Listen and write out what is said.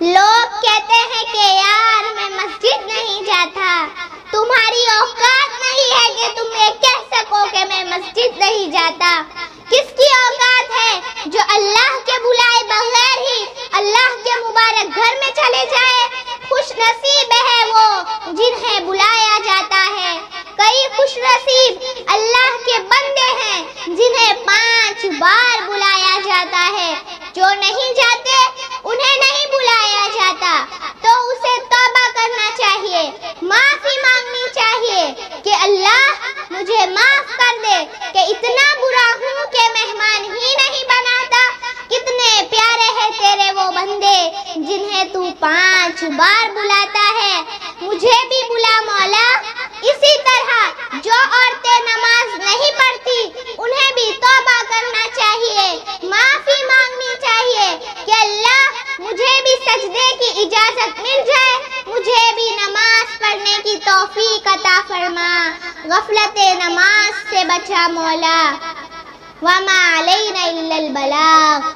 لوگ کہتے ہیں کہ یار میں مسجد نہیں جاتا، تمہاری اوقات نہیں ہے کہ تم یہ کہہ سکو کہ میں مسجد نہیں جاتا۔ کس کی اوقات ہے جو اللہ کے بلائے بغیر ہی اللہ کے مبارک گھر میں چلے جائے؟ خوش نصیب ہے وہ جنہیں بلایا جاتا ہے۔ کئی خوش نصیب اللہ کے بندے ہیں جنہیں 5 بار بلایا جاتا ہے۔ جو نہیں جاتے انہیں نہیں بلایا جاتا، تو اسے توبہ کرنا چاہیے، معافی مانگنی چاہیے کہ اللہ مجھے معاف کر دے کہ اتنا برا ہوں کہ مہمان ہی نہیں بناتا۔ کتنے پیارے ہیں تیرے وہ بندے جنہیں تو 5 بار بلاتا ہے۔ مجھے بھی بلا مولا۔ اسی طرح جو عورتیں نماز نہیں پڑھتی انہیں بھی توبہ کرنا چاہیے، معافی مانگنی چاہیے کہ اللہ مجھے بھی سجدے کی اجازت مل جائے، مجھے بھی نماز پڑھنے کی توفیق عطا فرما، غفلت نماز سے بچا مولا۔ وما علینا الا البلاغ۔